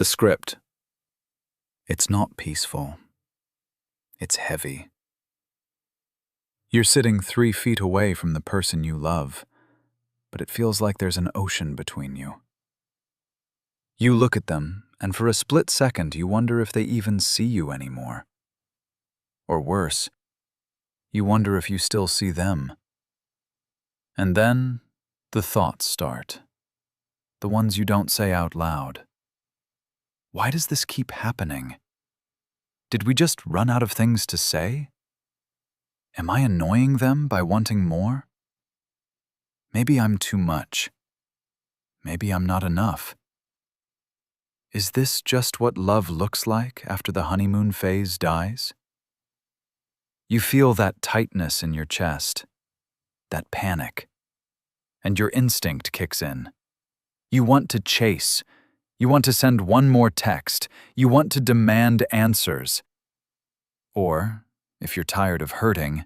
The script. It's not peaceful. It's heavy. You're sitting 3 feet away from the person you love, but it feels like there's an ocean between you. You look at them, and for a split second you wonder if they even see you anymore. Or worse, you wonder if you still see them. And then the thoughts start. The ones you don't say out loud. Why does this keep happening? Did we just run out of things to say? Am I annoying them by wanting more? Maybe I'm too much. Maybe I'm not enough. Is this just what love looks like after the honeymoon phase dies? You feel that tightness in your chest, that panic, and your instinct kicks in. You want to chase. You want to send one more text. You want to demand answers. Or, if you're tired of hurting,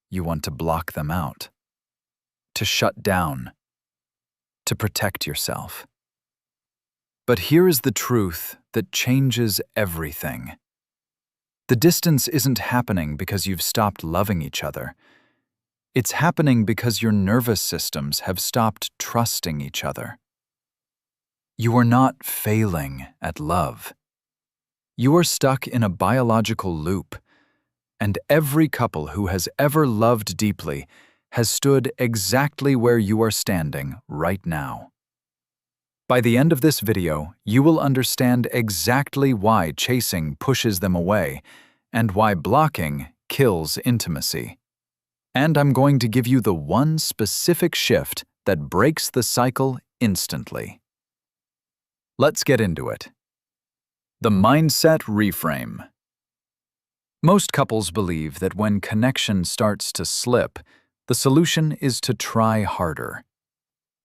you want to block them out. To shut down. To protect yourself. But here is the truth that changes everything. The distance isn't happening because you've stopped loving each other. It's happening because your nervous systems have stopped trusting each other. You are not failing at love. You are stuck in a biological loop, and every couple who has ever loved deeply has stood exactly where you are standing right now. By the end of this video, you will understand exactly why chasing pushes them away and why blocking kills intimacy. And I'm going to give you the one specific shift that breaks the cycle instantly. Let's get into it. The mindset reframe. Most couples believe that when connection starts to slip, the solution is to try harder.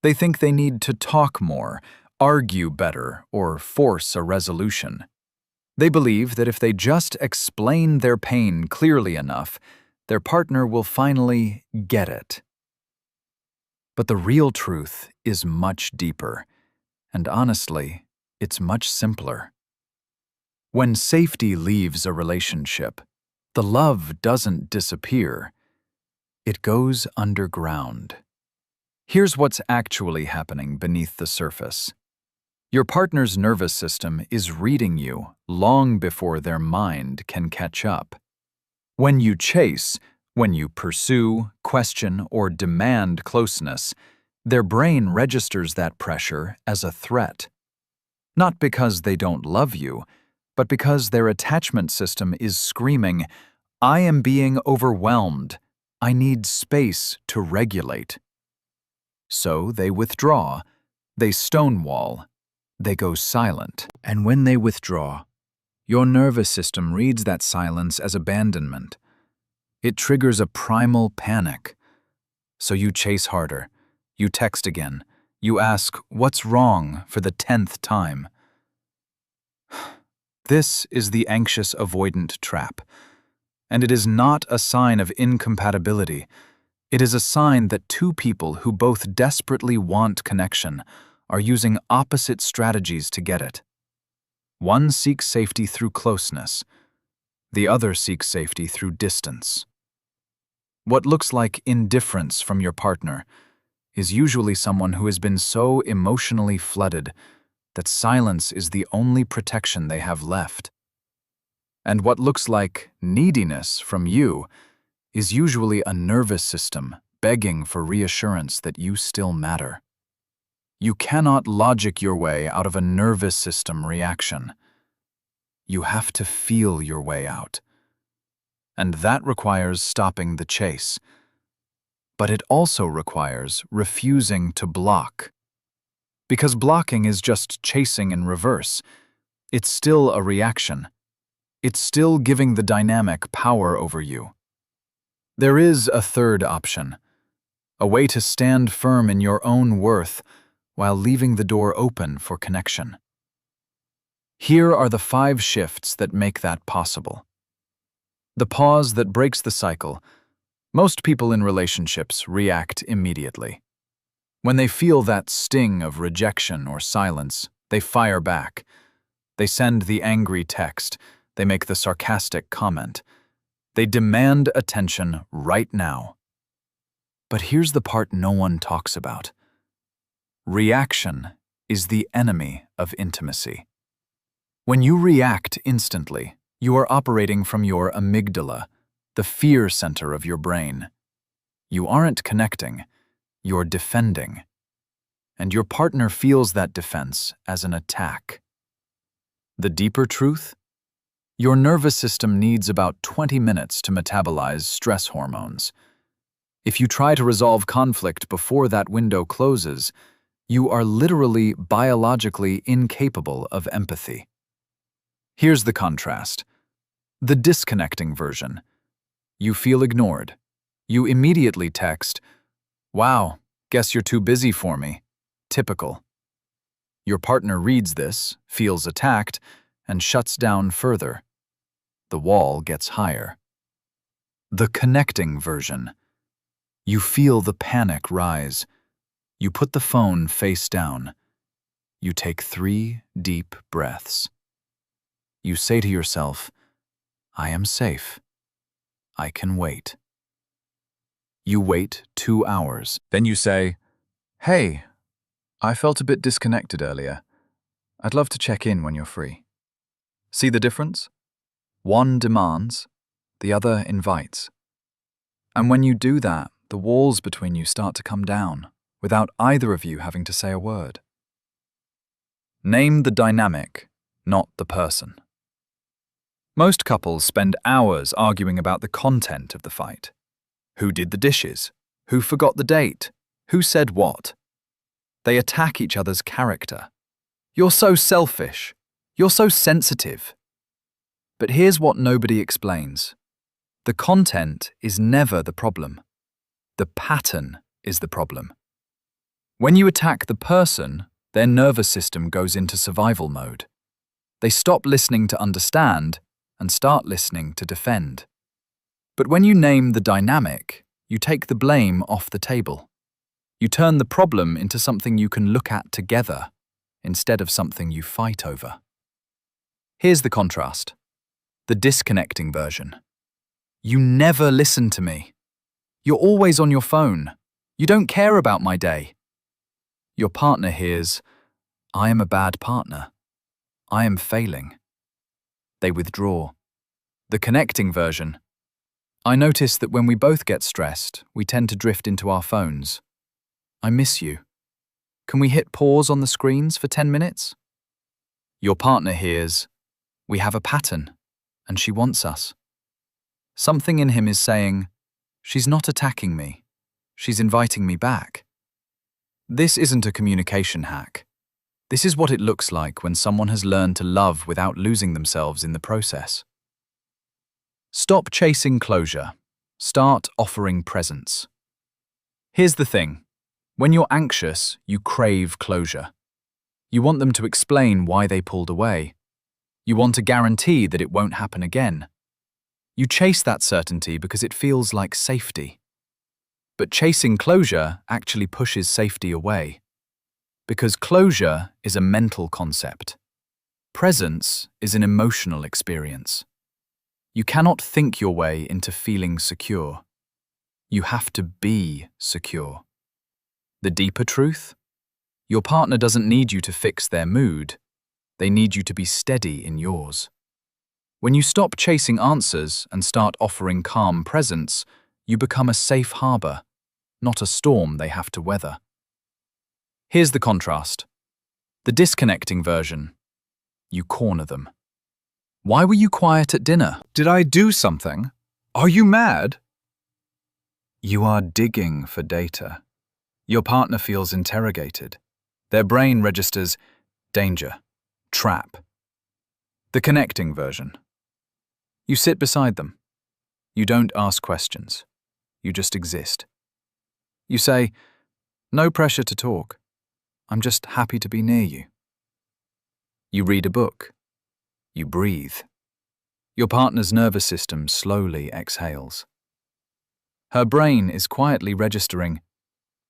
They think they need to talk more, argue better, or force a resolution. They believe that if they just explain their pain clearly enough, their partner will finally get it. But the real truth is much deeper, and honestly, it's much simpler. When safety leaves a relationship, the love doesn't disappear. It goes underground. Here's what's actually happening beneath the surface. Your partner's nervous system is reading you long before their mind can catch up. When you chase, when you pursue, question, or demand closeness, their brain registers that pressure as a threat. Not because they don't love you, but because their attachment system is screaming, "I am being overwhelmed. I need space to regulate." So they withdraw, they stonewall, they go silent. And when they withdraw, your nervous system reads that silence as abandonment. It triggers a primal panic. So you chase harder, you text again, you ask, "What's wrong?" for the 10th time. This is the anxious avoidant trap. And it is not a sign of incompatibility. It is a sign that two people who both desperately want connection are using opposite strategies to get it. One seeks safety through closeness. The other seeks safety through distance. What looks like indifference from your partner is usually someone who has been so emotionally flooded that silence is the only protection they have left. And what looks like neediness from you is usually a nervous system begging for reassurance that you still matter. You cannot logic your way out of a nervous system reaction. You have to feel your way out. And that requires stopping the chase. But it also requires refusing to block. Because blocking is just chasing in reverse. It's still a reaction. It's still giving the dynamic power over you. There is a third option, a way to stand firm in your own worth while leaving the door open for connection. Here are the 5 shifts that make that possible. The pause that breaks the cycle. Most people in relationships react immediately. When they feel that sting of rejection or silence, they fire back. They send the angry text. They make the sarcastic comment. They demand attention right now. But here's the part no one talks about. Reaction is the enemy of intimacy. When you react instantly, you are operating from your amygdala, the fear center of your brain. You aren't connecting, you're defending. And your partner feels that defense as an attack. The deeper truth? Your nervous system needs about 20 minutes to metabolize stress hormones. If you try to resolve conflict before that window closes, you are literally biologically incapable of empathy. Here's the contrast. The disconnecting version. You feel ignored. You immediately text, "Wow, guess you're too busy for me." Typical. Your partner reads this, feels attacked, and shuts down further. The wall gets higher. The connecting version. You feel the panic rise. You put the phone face down. You take 3 deep breaths. You say to yourself, "I am safe. I can wait." You wait 2 hours. Then you say, "Hey, I felt a bit disconnected earlier. I'd love to check in when you're free." See the difference? One demands, the other invites. And when you do that, the walls between you start to come down, without either of you having to say a word. Name the dynamic, not the person. Most couples spend hours arguing about the content of the fight. Who did the dishes? Who forgot the date? Who said what? They attack each other's character. "You're so selfish. You're so sensitive." But here's what nobody explains. The content is never the problem. The pattern is the problem. When you attack the person, their nervous system goes into survival mode. They stop listening to understand and start listening to defend. But when you name the dynamic, you take the blame off the table. You turn the problem into something you can look at together, instead of something you fight over. Here's the contrast. The disconnecting version. "You never listen to me. You're always on your phone. You don't care about my day." Your partner hears, "I am a bad partner. I am failing." They withdraw. The connecting version. "I notice that when we both get stressed, we tend to drift into our phones. I miss you. Can we hit pause on the screens for 10 minutes? Your partner hears, "We have a pattern, and she wants us." Something in him is saying, "She's not attacking me. She's inviting me back." This isn't a communication hack. This is what it looks like when someone has learned to love without losing themselves in the process. Stop chasing closure. Start offering presence. Here's the thing. When you're anxious, you crave closure. You want them to explain why they pulled away. You want a guarantee that it won't happen again. You chase that certainty because it feels like safety. But chasing closure actually pushes safety away. Because closure is a mental concept. Presence is an emotional experience. You cannot think your way into feeling secure. You have to be secure. The deeper truth? Your partner doesn't need you to fix their mood. They need you to be steady in yours. When you stop chasing answers and start offering calm presence, you become a safe harbor, not a storm they have to weather. Here's the contrast. The disconnecting version. You corner them. "Why were you quiet at dinner? Did I do something? Are you mad?" You are digging for data. Your partner feels interrogated. Their brain registers danger, trap. The connecting version. You sit beside them. You don't ask questions. You just exist. You say, "No pressure to talk. I'm just happy to be near you." You read a book. You breathe. Your partner's nervous system slowly exhales. Her brain is quietly registering,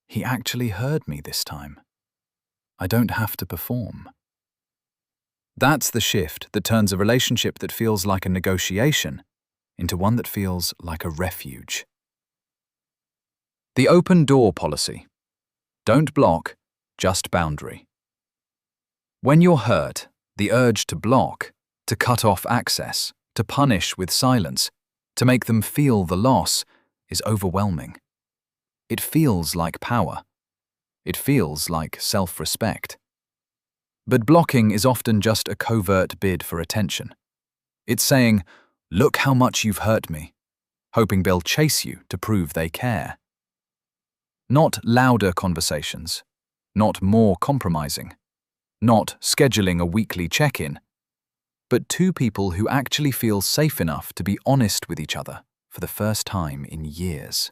"He actually heard me this time. I don't have to perform." That's the shift that turns a relationship that feels like a negotiation into one that feels like a refuge. The open door policy. Don't block, just boundary. When you're hurt, the urge to block, to cut off access, to punish with silence, to make them feel the loss, is overwhelming. It feels like power. It feels like self-respect. But blocking is often just a covert bid for attention. It's saying, "Look how much you've hurt me," hoping they'll chase you to prove they care. Not louder conversations, not more compromising, not scheduling a weekly check-in, but two people who actually feel safe enough to be honest with each other for the first time in years.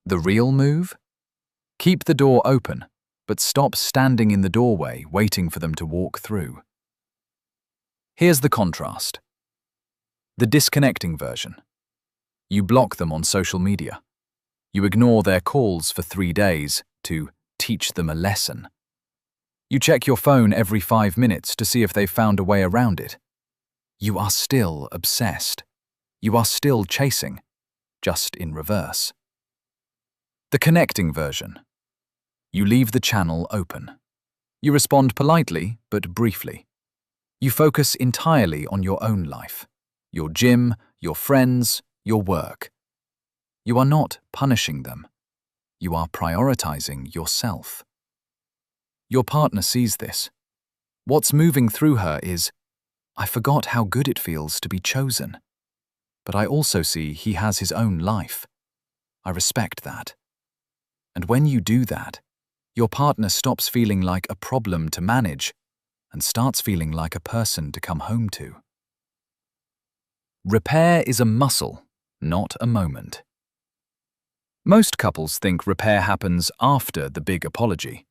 The real move? Keep the door open, but stop standing in the doorway waiting for them to walk through. Here's the contrast. The disconnecting version. You block them on social media. You ignore their calls for 3 days to teach them a lesson. You check your phone every 5 minutes to see if they've found a way around it. You are still obsessed. You are still chasing, just in reverse. The connecting version. You leave the channel open. You respond politely, but briefly. You focus entirely on your own life, your gym, your friends, your work. You are not punishing them. You are prioritizing yourself. Your partner sees this. What's moving through her is, "I forgot how good it feels to be chosen. But I also see he has his own life. I respect that." And when you do that, your partner stops feeling like a problem to manage and starts feeling like a person to come home to. Repair is a muscle, not a moment. Most couples think repair happens after the big apology.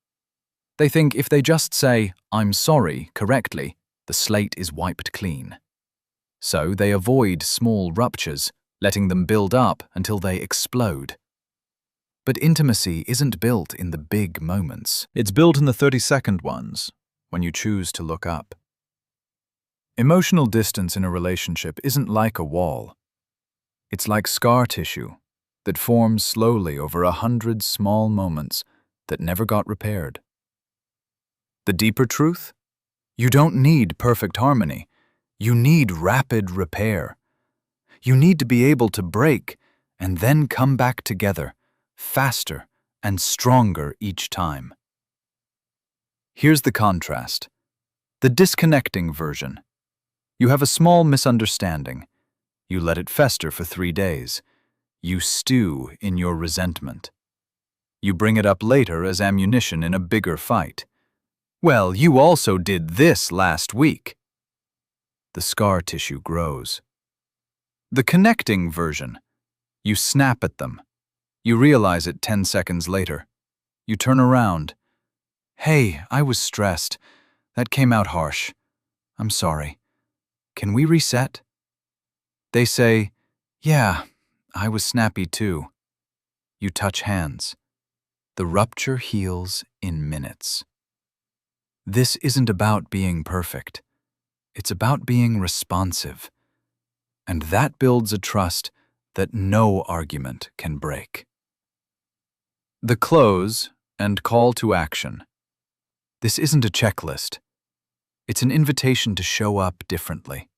They think if they just say, "I'm sorry," correctly, the slate is wiped clean. So they avoid small ruptures, letting them build up until they explode. But intimacy isn't built in the big moments. It's built in the 30-second ones, when you choose to look up. Emotional distance in a relationship isn't like a wall. It's like scar tissue that forms slowly over 100 small moments that never got repaired. The deeper truth? You don't need perfect harmony. You need rapid repair. You need to be able to break and then come back together, faster and stronger each time. Here's the contrast. The disconnecting version. You have a small misunderstanding. You let it fester for 3 days. You stew in your resentment. You bring it up later as ammunition in a bigger fight. "Well, you also did this last week." The scar tissue grows. The connecting version. You snap at them. You realize it 10 seconds later. You turn around. "Hey, I was stressed. That came out harsh. I'm sorry. Can we reset?" They say, "Yeah, I was snappy too." You touch hands. The rupture heals in minutes. This isn't about being perfect. It's about being responsive. And that builds a trust that no argument can break. The close and call to action. This isn't a checklist. It's an invitation to show up differently.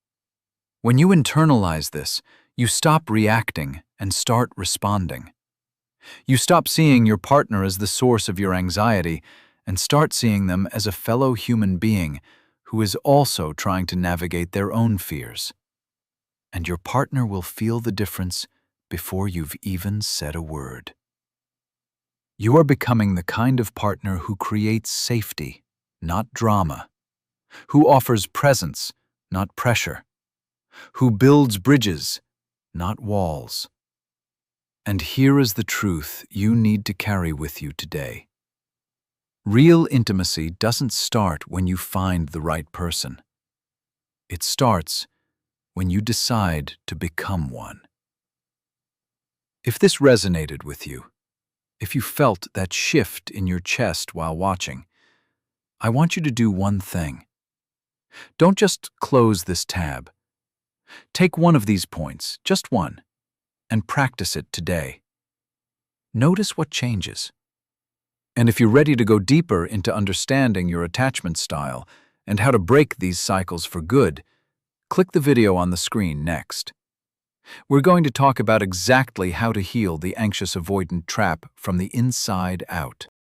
When you internalize this, you stop reacting and start responding. You stop seeing your partner as the source of your anxiety and start seeing them as a fellow human being who is also trying to navigate their own fears. And your partner will feel the difference before you've even said a word. You are becoming the kind of partner who creates safety, not drama, who offers presence, not pressure, who builds bridges, not walls. And here is the truth you need to carry with you today. Real intimacy doesn't start when you find the right person. It starts when you decide to become one. If this resonated with you, if you felt that shift in your chest while watching, I want you to do one thing. Don't just close this tab. Take one of these points, just one, and practice it today. Notice what changes. And if you're ready to go deeper into understanding your attachment style and how to break these cycles for good, click the video on the screen next. We're going to talk about exactly how to heal the anxious avoidant trap from the inside out.